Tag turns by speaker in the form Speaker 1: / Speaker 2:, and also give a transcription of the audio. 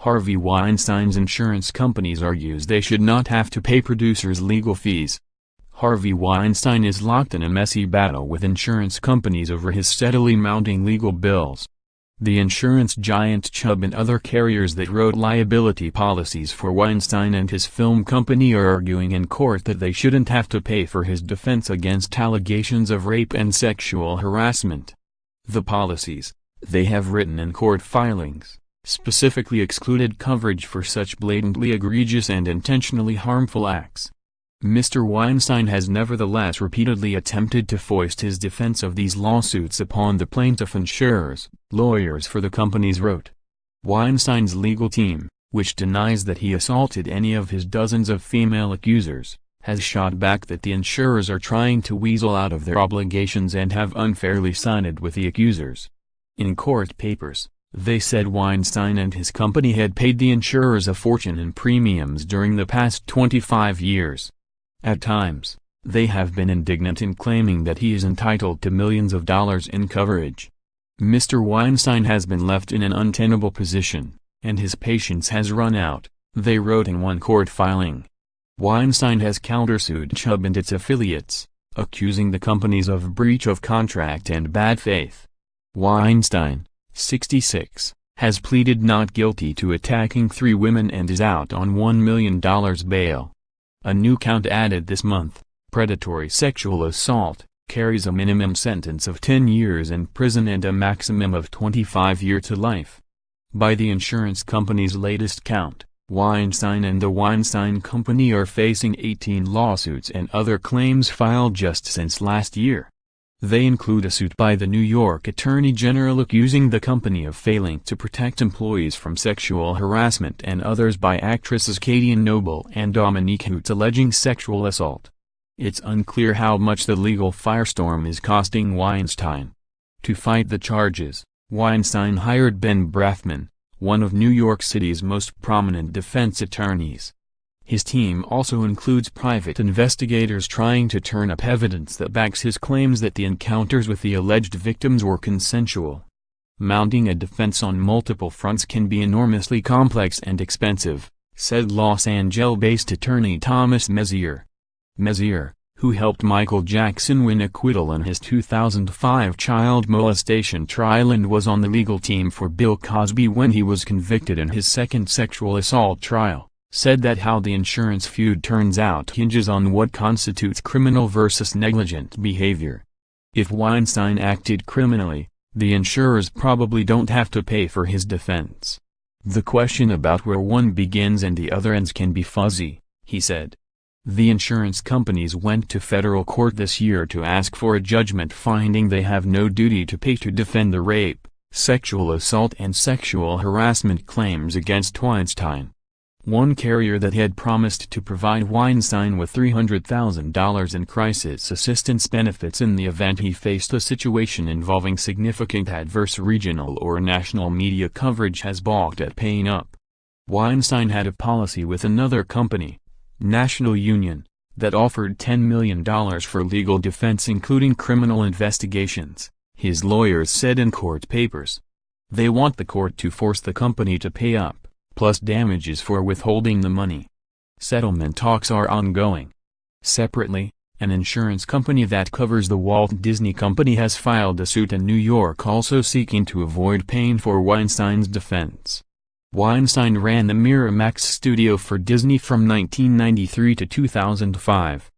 Speaker 1: Harvey Weinstein's insurance companies argues they should not have to pay producers legal fees. Harvey Weinstein is locked in a messy battle with insurance companies over his steadily mounting legal bills. The insurance giant Chubb and other carriers that wrote liability policies for Weinstein and his film company are arguing in court that they shouldn't have to pay for his defense against allegations of rape and sexual harassment. The policies, they have written in court filings, specifically excluded coverage for such blatantly egregious and intentionally harmful acts. Mr. Weinstein has nevertheless repeatedly attempted to foist his defense of these lawsuits upon the plaintiff insurers, lawyers for the companies wrote. Weinstein's legal team, which denies that he assaulted any of his dozens of female accusers, has shot back that the insurers are trying to weasel out of their obligations and have unfairly sided with the accusers. In court papers, they said Weinstein and his company had paid the insurers a fortune in premiums during the past 25 years. At times, they have been indignant in claiming that he is entitled to millions of dollars in coverage. Mr. Weinstein has been left in an untenable position, and his patience has run out, they wrote in one court filing. Weinstein has countersued Chubb and its affiliates, accusing the companies of breach of contract and bad faith. Weinstein, 66, has pleaded not guilty to attacking 3 women and is out on $1 million bail. A new count added this month, predatory sexual assault, carries a minimum sentence of 10 years in prison and a maximum of 25 years to life. By the insurance company's latest count, Weinstein and the Weinstein Company are facing 18 lawsuits and other claims filed just since last year. They include a suit by the New York Attorney General accusing the company of failing to protect employees from sexual harassment and others by actresses Katie Noble and Dominique Hoots alleging sexual assault. It's unclear how much the legal firestorm is costing Weinstein. To fight the charges, Weinstein hired Ben Brafman, one of New York City's most prominent defense attorneys. His team also includes private investigators trying to turn up evidence that backs his claims that the encounters with the alleged victims were consensual. Mounting a defense on multiple fronts can be enormously complex and expensive, said Los Angeles-based attorney Thomas Messier. Messier, who helped Michael Jackson win acquittal in his 2005 child molestation trial and was on the legal team for Bill Cosby when he was convicted in his second sexual assault trial, said that how the insurance feud turns out hinges on what constitutes criminal versus negligent behavior. If Weinstein acted criminally, the insurers probably don't have to pay for his defense. The question about where one begins and the other ends can be fuzzy, he said. The insurance companies went to federal court this year to ask for a judgment finding they have no duty to pay to defend the rape, sexual assault and sexual harassment claims against Weinstein. One carrier that had promised to provide Weinstein with $300,000 in crisis assistance benefits in the event he faced a situation involving significant adverse regional or national media coverage has balked at paying up. Weinstein had a policy with another company, National Union, that offered $10 million for legal defense including criminal investigations, his lawyers said in court papers. They want the court to force the company to pay up, plus damages for withholding the money. Settlement talks are ongoing. Separately, an insurance company that covers the Walt Disney Company has filed a suit in New York also seeking to avoid paying for Weinstein's defense. Weinstein ran the Miramax studio for Disney from 1993 to 2005.